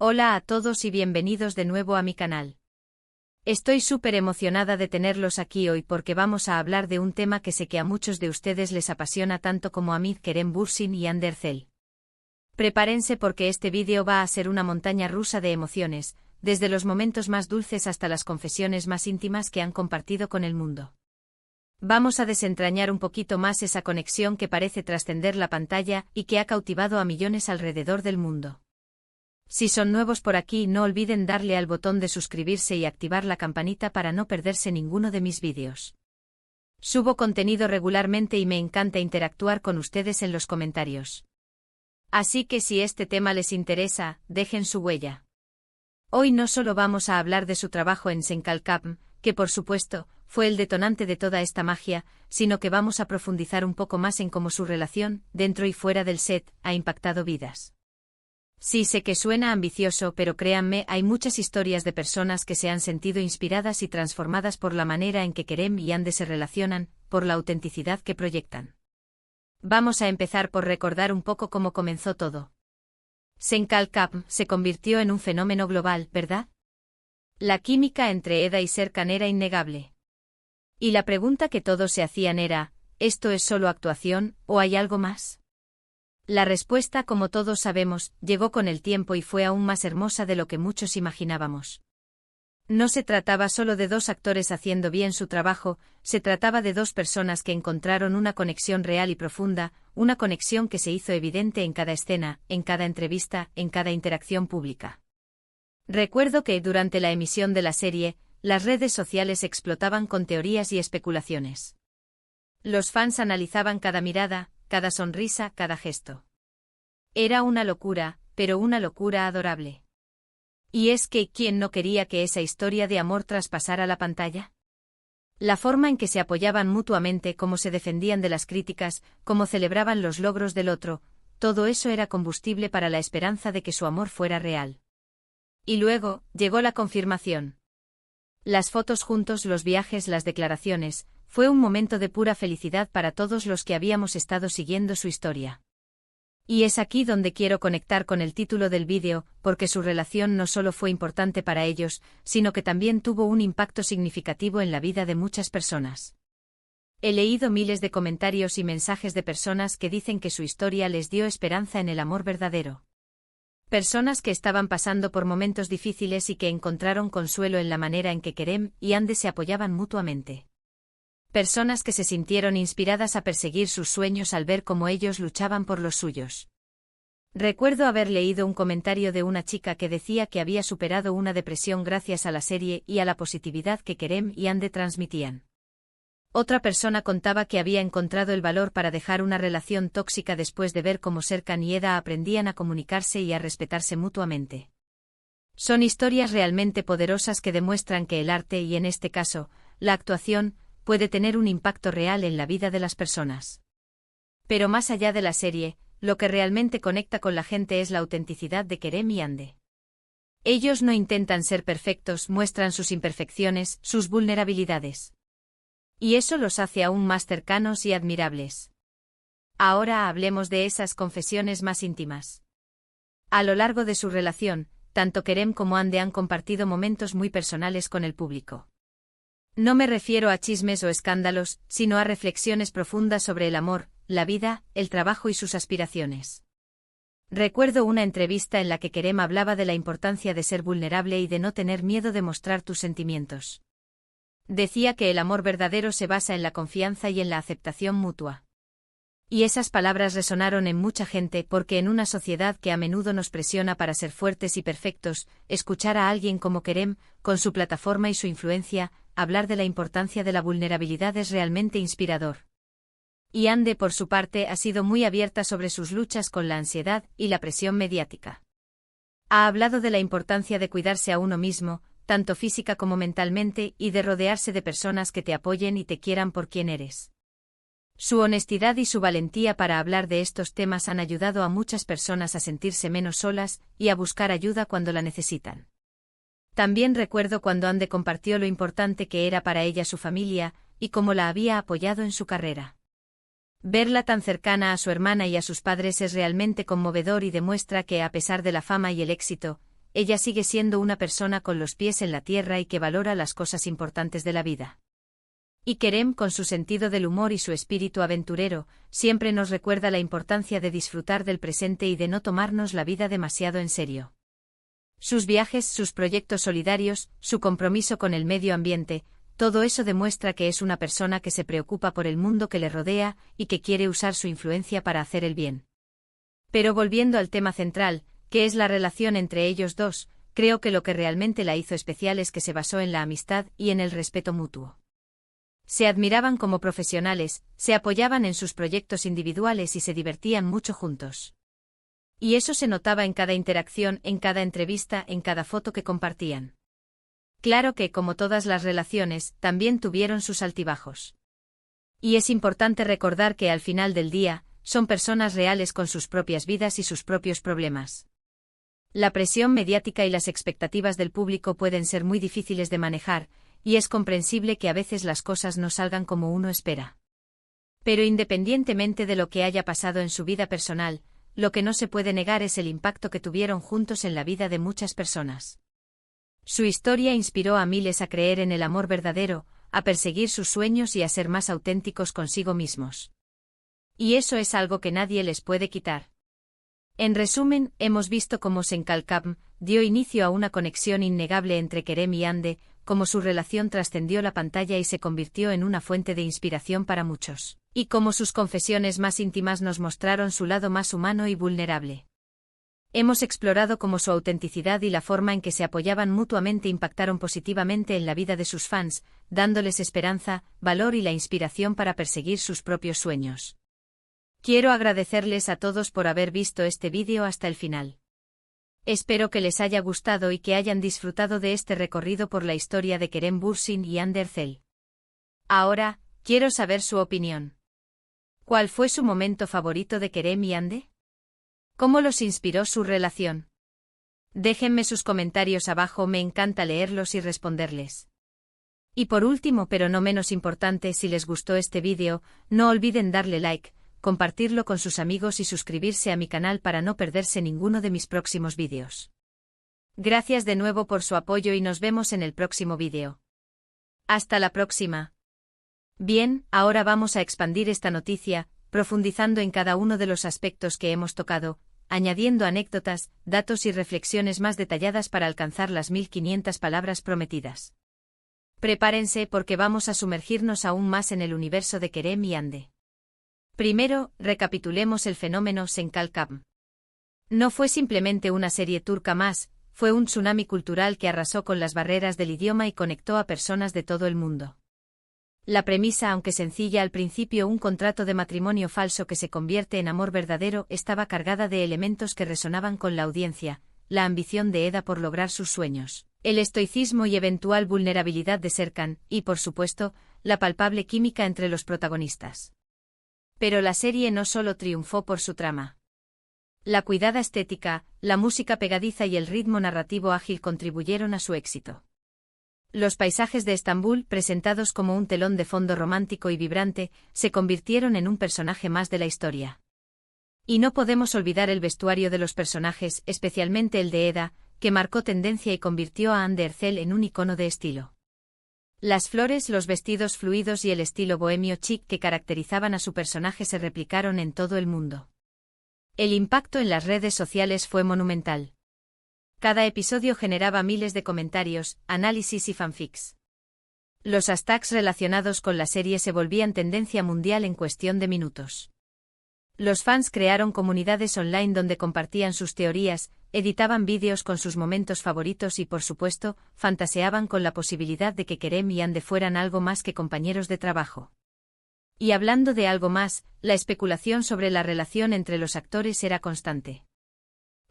Hola a todos y bienvenidos de nuevo a mi canal. Estoy súper emocionada de tenerlos aquí hoy porque vamos a hablar de un tema que sé que a muchos de ustedes les apasiona tanto como a mí, Kerem Bürsin y Hande Erçel. Prepárense porque este vídeo va a ser una montaña rusa de emociones, desde los momentos más dulces hasta las confesiones más íntimas que han compartido con el mundo. Vamos a desentrañar un poquito más esa conexión que parece trascender la pantalla y que ha cautivado a millones alrededor del mundo. Si son nuevos por aquí, no olviden darle al botón de suscribirse y activar la campanita para no perderse ninguno de mis vídeos. Subo contenido regularmente y me encanta interactuar con ustedes en los comentarios. Así que si este tema les interesa, dejen su huella. Hoy no solo vamos a hablar de su trabajo en Senkalkapm, que por supuesto, fue el detonante de toda esta magia, sino que vamos a profundizar un poco más en cómo su relación, dentro y fuera del set, ha impactado vidas. Sí, sé que suena ambicioso, pero créanme, hay muchas historias de personas que se han sentido inspiradas y transformadas por la manera en que Kerem y Hande se relacionan, por la autenticidad que proyectan. Vamos a empezar por recordar un poco cómo comenzó todo. Senkalkapm se convirtió en un fenómeno global, ¿verdad? La química entre Eda y Serkan era innegable. Y la pregunta que todos se hacían era, ¿esto es solo actuación, o hay algo más? La respuesta, como todos sabemos, llegó con el tiempo y fue aún más hermosa de lo que muchos imaginábamos. No se trataba solo de dos actores haciendo bien su trabajo, se trataba de dos personas que encontraron una conexión real y profunda, una conexión que se hizo evidente en cada escena, en cada entrevista, en cada interacción pública. Recuerdo que, durante la emisión de la serie, las redes sociales explotaban con teorías y especulaciones. Los fans analizaban cada mirada, cada sonrisa, cada gesto. Era una locura, pero una locura adorable. ¿Y es que quién no quería que esa historia de amor traspasara la pantalla? La forma en que se apoyaban mutuamente, cómo se defendían de las críticas, cómo celebraban los logros del otro, todo eso era combustible para la esperanza de que su amor fuera real. Y luego, llegó la confirmación. Las fotos juntos, los viajes, las declaraciones, fue un momento de pura felicidad para todos los que habíamos estado siguiendo su historia. Y es aquí donde quiero conectar con el título del vídeo, porque su relación no solo fue importante para ellos, sino que también tuvo un impacto significativo en la vida de muchas personas. He leído miles de comentarios y mensajes de personas que dicen que su historia les dio esperanza en el amor verdadero. Personas que estaban pasando por momentos difíciles y que encontraron consuelo en la manera en que Kerem y Hande se apoyaban mutuamente. Personas que se sintieron inspiradas a perseguir sus sueños al ver cómo ellos luchaban por los suyos. Recuerdo haber leído un comentario de una chica que decía que había superado una depresión gracias a la serie y a la positividad que Kerem y Hande transmitían. Otra persona contaba que había encontrado el valor para dejar una relación tóxica después de ver cómo Serkan y Eda aprendían a comunicarse y a respetarse mutuamente. Son historias realmente poderosas que demuestran que el arte y, en este caso, la actuación, puede tener un impacto real en la vida de las personas. Pero más allá de la serie, lo que realmente conecta con la gente es la autenticidad de Kerem y Hande. Ellos no intentan ser perfectos, muestran sus imperfecciones, sus vulnerabilidades. Y eso los hace aún más cercanos y admirables. Ahora hablemos de esas confesiones más íntimas. A lo largo de su relación, tanto Kerem como Hande han compartido momentos muy personales con el público. No me refiero a chismes o escándalos, sino a reflexiones profundas sobre el amor, la vida, el trabajo y sus aspiraciones. Recuerdo una entrevista en la que Kerem hablaba de la importancia de ser vulnerable y de no tener miedo de mostrar tus sentimientos. Decía que el amor verdadero se basa en la confianza y en la aceptación mutua. Y esas palabras resonaron en mucha gente porque en una sociedad que a menudo nos presiona para ser fuertes y perfectos, escuchar a alguien como Kerem, con su plataforma y su influencia, hablar de la importancia de la vulnerabilidad es realmente inspirador. Y Hande, por su parte, ha sido muy abierta sobre sus luchas con la ansiedad y la presión mediática. Ha hablado de la importancia de cuidarse a uno mismo, tanto física como mentalmente, y de rodearse de personas que te apoyen y te quieran por quien eres. Su honestidad y su valentía para hablar de estos temas han ayudado a muchas personas a sentirse menos solas y a buscar ayuda cuando la necesitan. También recuerdo cuando Hande compartió lo importante que era para ella su familia, y cómo la había apoyado en su carrera. Verla tan cercana a su hermana y a sus padres es realmente conmovedor y demuestra que, a pesar de la fama y el éxito, ella sigue siendo una persona con los pies en la tierra y que valora las cosas importantes de la vida. Y Kerem, con su sentido del humor y su espíritu aventurero, siempre nos recuerda la importancia de disfrutar del presente y de no tomarnos la vida demasiado en serio. Sus viajes, sus proyectos solidarios, su compromiso con el medio ambiente, todo eso demuestra que es una persona que se preocupa por el mundo que le rodea y que quiere usar su influencia para hacer el bien. Pero volviendo al tema central, que es la relación entre ellos dos, creo que lo que realmente la hizo especial es que se basó en la amistad y en el respeto mutuo. Se admiraban como profesionales, se apoyaban en sus proyectos individuales y se divertían mucho juntos. Y eso se notaba en cada interacción, en cada entrevista, en cada foto que compartían. Claro que, como todas las relaciones, también tuvieron sus altibajos. Y es importante recordar que al final del día, son personas reales con sus propias vidas y sus propios problemas. La presión mediática y las expectativas del público pueden ser muy difíciles de manejar, y es comprensible que a veces las cosas no salgan como uno espera. Pero independientemente de lo que haya pasado en su vida personal, lo que no se puede negar es el impacto que tuvieron juntos en la vida de muchas personas. Su historia inspiró a miles a creer en el amor verdadero, a perseguir sus sueños y a ser más auténticos consigo mismos. Y eso es algo que nadie les puede quitar. En resumen, hemos visto cómo Senkalkam dio inicio a una conexión innegable entre Kerem y Hande, cómo su relación trascendió la pantalla y se convirtió en una fuente de inspiración para muchos, y cómo sus confesiones más íntimas nos mostraron su lado más humano y vulnerable. Hemos explorado cómo su autenticidad y la forma en que se apoyaban mutuamente impactaron positivamente en la vida de sus fans, dándoles esperanza, valor y la inspiración para perseguir sus propios sueños. Quiero agradecerles a todos por haber visto este vídeo hasta el final. Espero que les haya gustado y que hayan disfrutado de este recorrido por la historia de Kerem Bürsin y Hande Erçel. Ahora, quiero saber su opinión. ¿Cuál fue su momento favorito de Kerem y Hande? ¿Cómo los inspiró su relación? Déjenme sus comentarios abajo, me encanta leerlos y responderles. Y por último, pero no menos importante, si les gustó este vídeo, no olviden darle like, compartirlo con sus amigos y suscribirse a mi canal para no perderse ninguno de mis próximos vídeos. Gracias de nuevo por su apoyo y nos vemos en el próximo vídeo. Hasta la próxima. Bien, ahora vamos a expandir esta noticia, profundizando en cada uno de los aspectos que hemos tocado, añadiendo anécdotas, datos y reflexiones más detalladas para alcanzar las 1500 palabras prometidas. Prepárense porque vamos a sumergirnos aún más en el universo de Kerem y Hande. Primero, recapitulemos el fenómeno Senkalkam. No fue simplemente una serie turca más, fue un tsunami cultural que arrasó con las barreras del idioma y conectó a personas de todo el mundo. La premisa, aunque sencilla al principio, un contrato de matrimonio falso que se convierte en amor verdadero, estaba cargada de elementos que resonaban con la audiencia: la ambición de Eda por lograr sus sueños, el estoicismo y eventual vulnerabilidad de Serkan, y por supuesto, la palpable química entre los protagonistas. Pero la serie no solo triunfó por su trama. La cuidada estética, la música pegadiza y el ritmo narrativo ágil contribuyeron a su éxito. Los paisajes de Estambul, presentados como un telón de fondo romántico y vibrante, se convirtieron en un personaje más de la historia. Y no podemos olvidar el vestuario de los personajes, especialmente el de Eda, que marcó tendencia y convirtió a Hande Erçel en un icono de estilo. Las flores, los vestidos fluidos y el estilo bohemio chic que caracterizaban a su personaje se replicaron en todo el mundo. El impacto en las redes sociales fue monumental. Cada episodio generaba miles de comentarios, análisis y fanfics. Los hashtags relacionados con la serie se volvían tendencia mundial en cuestión de minutos. Los fans crearon comunidades online donde compartían sus teorías, editaban vídeos con sus momentos favoritos y, por supuesto, fantaseaban con la posibilidad de que Kerem y Hande fueran algo más que compañeros de trabajo. Y hablando de algo más, la especulación sobre la relación entre los actores era constante.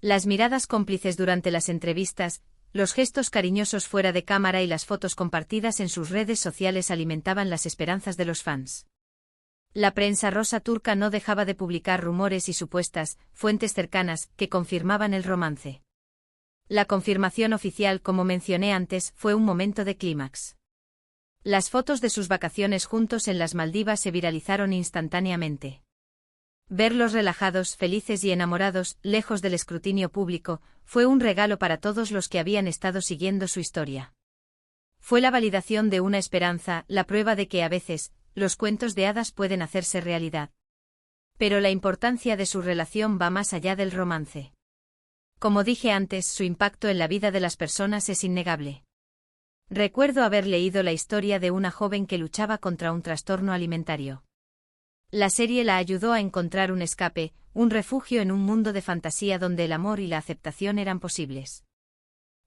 Las miradas cómplices durante las entrevistas, los gestos cariñosos fuera de cámara y las fotos compartidas en sus redes sociales alimentaban las esperanzas de los fans. La prensa rosa turca no dejaba de publicar rumores y supuestas fuentes cercanas que confirmaban el romance. La confirmación oficial, como mencioné antes, fue un momento de clímax. Las fotos de sus vacaciones juntos en las Maldivas se viralizaron instantáneamente. Verlos relajados, felices y enamorados, lejos del escrutinio público, fue un regalo para todos los que habían estado siguiendo su historia. Fue la validación de una esperanza, la prueba de que a veces, los cuentos de hadas pueden hacerse realidad. Pero la importancia de su relación va más allá del romance. Como dije antes, su impacto en la vida de las personas es innegable. Recuerdo haber leído la historia de una joven que luchaba contra un trastorno alimentario. La serie la ayudó a encontrar un escape, un refugio en un mundo de fantasía donde el amor y la aceptación eran posibles.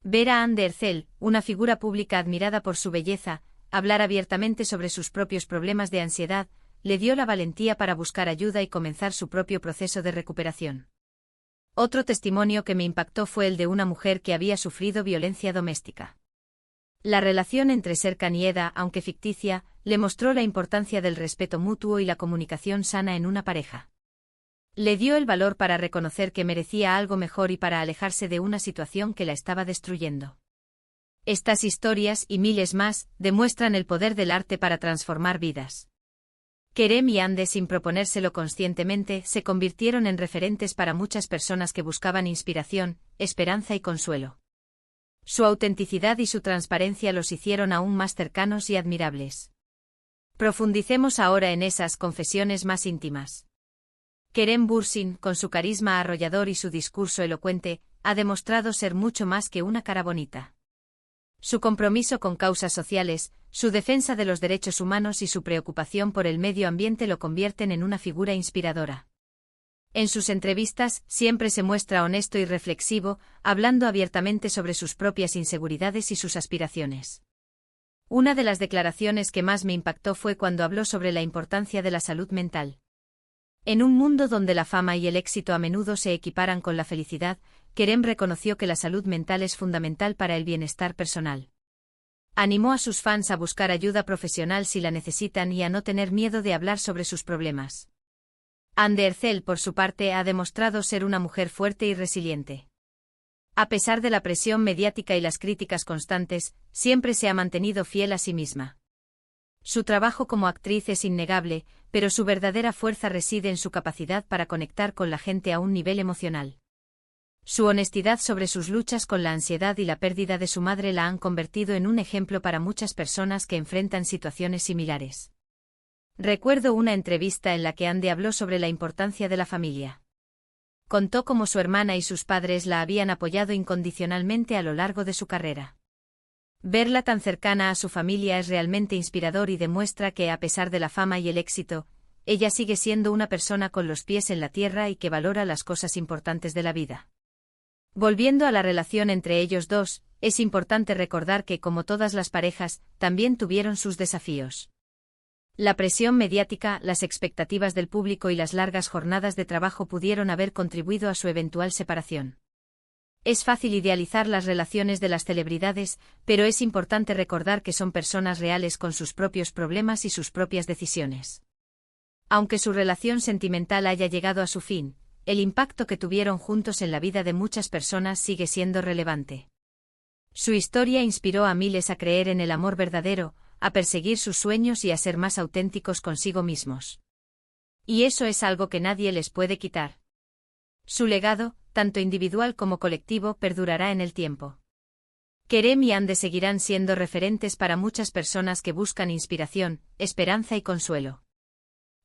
Ver a Anne Derzel, una figura pública admirada por su belleza, hablar abiertamente sobre sus propios problemas de ansiedad, le dio la valentía para buscar ayuda y comenzar su propio proceso de recuperación. Otro testimonio que me impactó fue el de una mujer que había sufrido violencia doméstica. La relación entre Serkan y Eda, aunque ficticia, le mostró la importancia del respeto mutuo y la comunicación sana en una pareja. Le dio el valor para reconocer que merecía algo mejor y para alejarse de una situación que la estaba destruyendo. Estas historias, y miles más, demuestran el poder del arte para transformar vidas. Kerem y Hande, sin proponérselo conscientemente, se convirtieron en referentes para muchas personas que buscaban inspiración, esperanza y consuelo. Su autenticidad y su transparencia los hicieron aún más cercanos y admirables. Profundicemos ahora en esas confesiones más íntimas. Kerem Bürsin, con su carisma arrollador y su discurso elocuente, ha demostrado ser mucho más que una cara bonita. Su compromiso con causas sociales, su defensa de los derechos humanos y su preocupación por el medio ambiente lo convierten en una figura inspiradora. En sus entrevistas, siempre se muestra honesto y reflexivo, hablando abiertamente sobre sus propias inseguridades y sus aspiraciones. Una de las declaraciones que más me impactó fue cuando habló sobre la importancia de la salud mental. En un mundo donde la fama y el éxito a menudo se equiparan con la felicidad, Kerem reconoció que la salud mental es fundamental para el bienestar personal. Animó a sus fans a buscar ayuda profesional si la necesitan y a no tener miedo de hablar sobre sus problemas. Hande Erçel, por su parte, ha demostrado ser una mujer fuerte y resiliente. A pesar de la presión mediática y las críticas constantes, siempre se ha mantenido fiel a sí misma. Su trabajo como actriz es innegable, pero su verdadera fuerza reside en su capacidad para conectar con la gente a un nivel emocional. Su honestidad sobre sus luchas con la ansiedad y la pérdida de su madre la han convertido en un ejemplo para muchas personas que enfrentan situaciones similares. Recuerdo una entrevista en la que Hande habló sobre la importancia de la familia. Contó cómo su hermana y sus padres la habían apoyado incondicionalmente a lo largo de su carrera. Verla tan cercana a su familia es realmente inspirador y demuestra que, a pesar de la fama y el éxito, ella sigue siendo una persona con los pies en la tierra y que valora las cosas importantes de la vida. Volviendo a la relación entre ellos dos, es importante recordar que, como todas las parejas, también tuvieron sus desafíos. La presión mediática, las expectativas del público y las largas jornadas de trabajo pudieron haber contribuido a su eventual separación. Es fácil idealizar las relaciones de las celebridades, pero es importante recordar que son personas reales con sus propios problemas y sus propias decisiones. Aunque su relación sentimental haya llegado a su fin, el impacto que tuvieron juntos en la vida de muchas personas sigue siendo relevante. Su historia inspiró a miles a creer en el amor verdadero, a perseguir sus sueños y a ser más auténticos consigo mismos. Y eso es algo que nadie les puede quitar. Su legado, tanto individual como colectivo, perdurará en el tiempo. Kerem y Hande seguirán siendo referentes para muchas personas que buscan inspiración, esperanza y consuelo.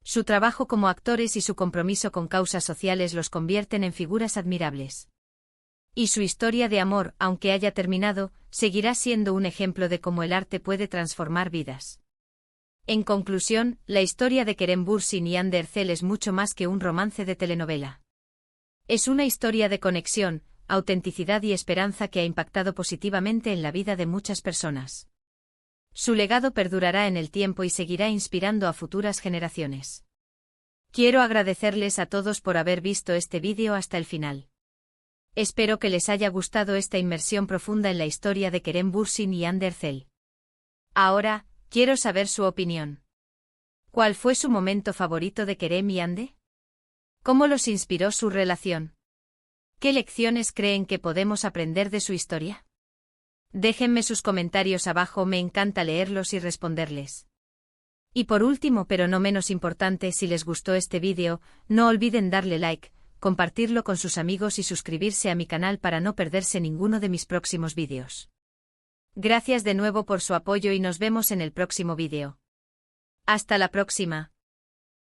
Su trabajo como actores y su compromiso con causas sociales los convierten en figuras admirables. Y su historia de amor, aunque haya terminado, seguirá siendo un ejemplo de cómo el arte puede transformar vidas. En conclusión, la historia de Kerem Bürsin y Hande Erçel es mucho más que un romance de telenovela. Es una historia de conexión, autenticidad y esperanza que ha impactado positivamente en la vida de muchas personas. Su legado perdurará en el tiempo y seguirá inspirando a futuras generaciones. Quiero agradecerles a todos por haber visto este vídeo hasta el final. Espero que les haya gustado esta inmersión profunda en la historia de Kerem Bürsin y Hande Erçel. Ahora, quiero saber su opinión. ¿Cuál fue su momento favorito de Kerem y Hande? ¿Cómo los inspiró su relación? ¿Qué lecciones creen que podemos aprender de su historia? Déjenme sus comentarios abajo, me encanta leerlos y responderles. Y por último pero no menos importante, si les gustó este vídeo, no olviden darle like, compartirlo con sus amigos y suscribirse a mi canal para no perderse ninguno de mis próximos vídeos. Gracias de nuevo por su apoyo y nos vemos en el próximo vídeo. Hasta la próxima.